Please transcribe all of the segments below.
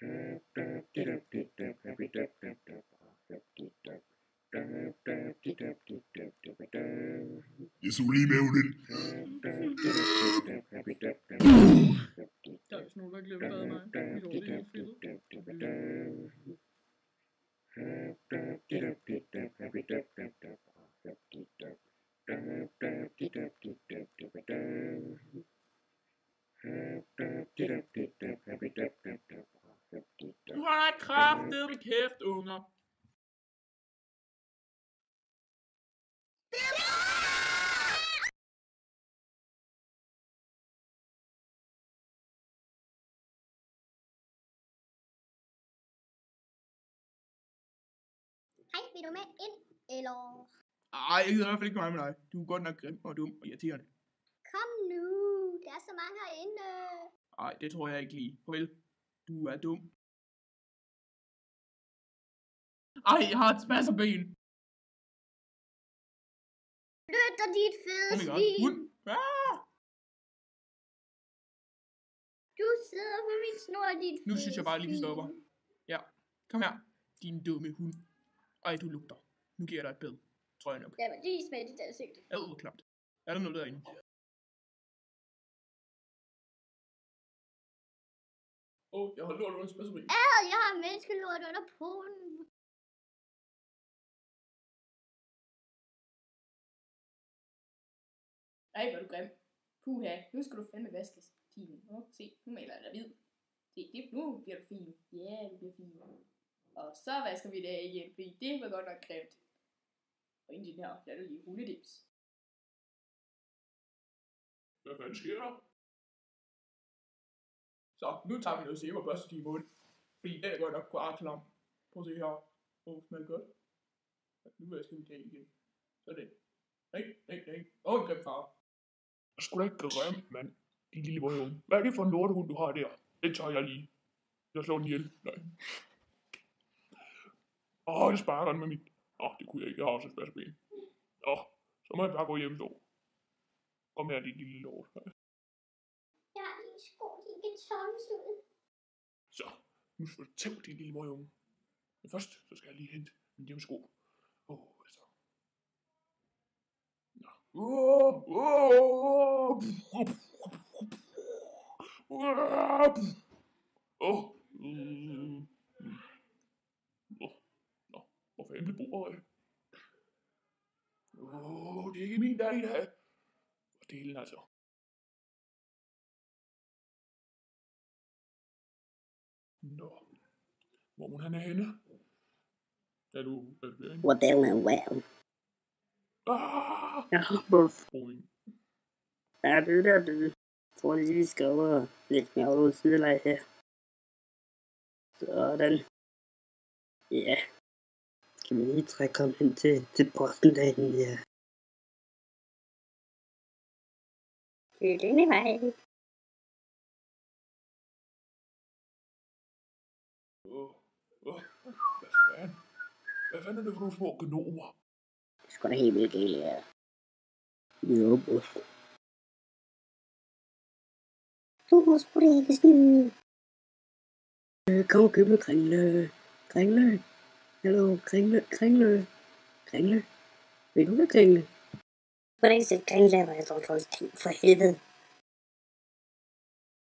Jeg så lige maven ind. Der er vist nogen, der glemte at mig. Mit ord er helt frittet. Du har et kraftedeme kæft, unger. Hej, vil du med ind, eller? Ej, jeg gider i hvert fald ikke komme med dig. Du er godt nok grim og dum og irriterende. Kom nu, der er så mange herinde. Ej, det tror jeg ikke lige. Farvel. Du er dum. Ej, jeg har et spasserben. Flyt dig, dit fede svin. Hund. Ah! Du sidder på min snor, dit Nu synes jeg bare lige, vi stopper. Ja, kom her. Din dumme hund. Ej, du lugter. Nu giver jeg dig et bed. Tror jeg nok. Ja, men lige smag dit ansigt. Hvor klamt. Er der noget derinde? Jeg har lort under spasserben. Jeg har menneskelort under polen. Ej, hvor er du grim. Puha, nu skal du fandme vaskes, Tine. Se, nu maler jeg dig hvid. Se, nu bliver du fin. Ja, du bliver fin. Og så vasker vi det af igen, fordi det var godt nok grimt. Og ind i den her, der er der lige hundedips. Hvad fanden sker der? Så, nu tager vi noget sæbe og børster din mund. Fordi det er godt nok på artlam. Prøv at se her. Smager godt. Nu vasker vi det af igen. Sådan. Nej. En grim far. Jeg skulle da ikke grim, mand. Din lille møgung. Hvad er det for en lortehund, du har der? Den tager jeg lige. Jeg slår den ihjel. Nej. Det sparker den med mit. Det kunne jeg ikke. Jeg har også et spasserben. Så må jeg bare gå hjem så. Kom her, din lille lort. Jeg har lige sko, de kan tørnes ud. Så, nu skal du tæve din lille møgung. Men først, så skal jeg lige hente min hjemmesko. Altså. Hvor fanden blev bordet af? Det er ikke min dag i dag. Og delen altså. Hvor må han er henne? Er du derinde? Hvordan er vejret? Ja, buff. Ja, det. Tror lige, vi skal over lidt mere over sideleg her. Sådan. Ja. Kan vi lige trække ham hen til posten derinde, ja. Følg denne vej. Hvad fanden er det for nogle små gnomer? Det skal da helt vildt galt, ja. Jo, buff. Du må sgu da ikke snyde. Kom og køb med Kringle. Kringle. Hallo, Kringle. Vil du have Kringle? Hvordan skal Kringle lave jeg tror ting for helvede?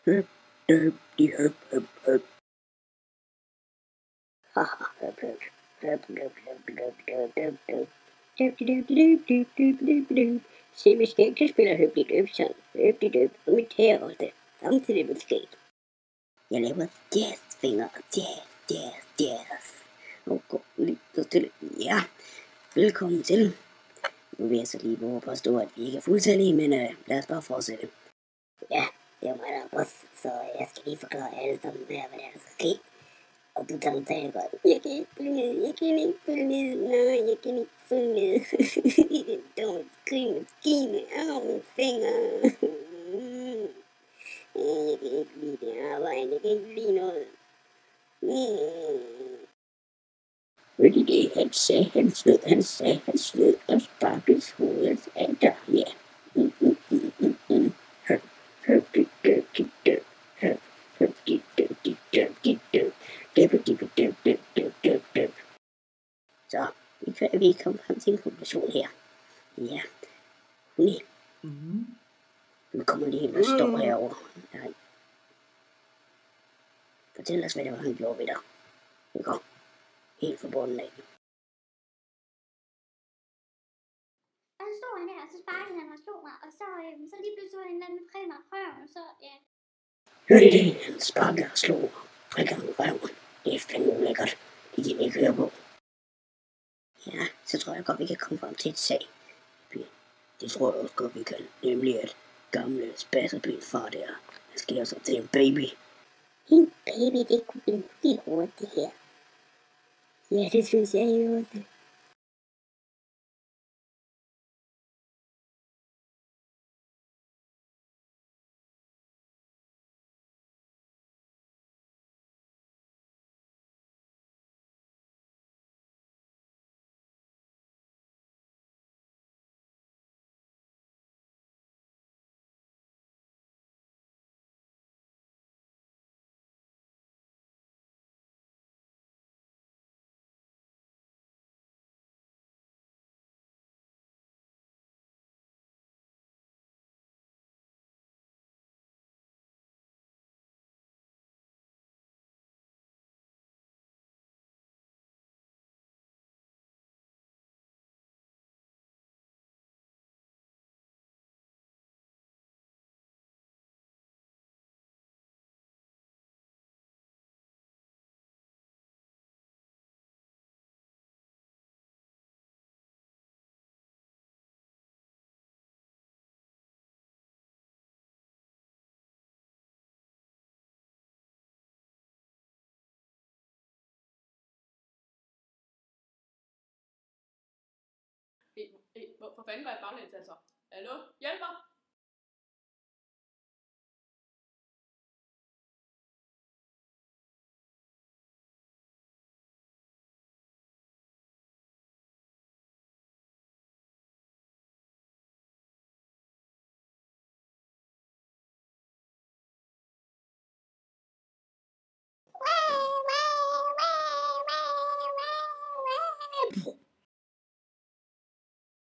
Høp. Haha, høp. Se, vi skal ikke spille høblig sang. Høblig og mit her også. Samtidig med skæg. Jeg laver jazzfinger og jazz. Og gå lidt stille. Ja, velkommen til. Nu vil jeg så lige våge påstå, at vi ikke er fuldstændige, men lad os bare fortsætte. Ja, det er mig, der er boss, så jeg skal lige forklare alle sammen her, hvad der skal ske. Og du tager det godt. Jeg kan ikke følge med. Nej, jeg kan ikke følge med. Don't scream, skine, min finger. Jeg kan ikke lide det arbejde, jeg kan ikke lide noget. Ved I det, han sagde, han slød og sparkede hovedet af dig, ja. Høp, Så, vi kom frem til en konklusion her. Ja, Hunni, du kommer lige ind og står herovre. Nej. Fortæl os, hvad det var, han gjorde ved dig. Det går helt fra bunden af. Og så stod han der, og så sparkede han og slog mig, og så lige pludselig var en eller anden med prikker og røven, og så, ja. Hørte I det? Han sparker og slog prikker med røven. Det er fandme ulækkert. Det kan vi ikke høre på. Ja, så tror jeg godt, vi kan komme frem til et sag. Det tror jeg også godt, vi kan. Nemlig at gamle spasserben far der, han skal lave sig til en baby. En baby, det kunne blive hurtigt det her. Ja, det synes jeg jo også. For fanden var jeg baglæns altså. Hallo? Hjælper!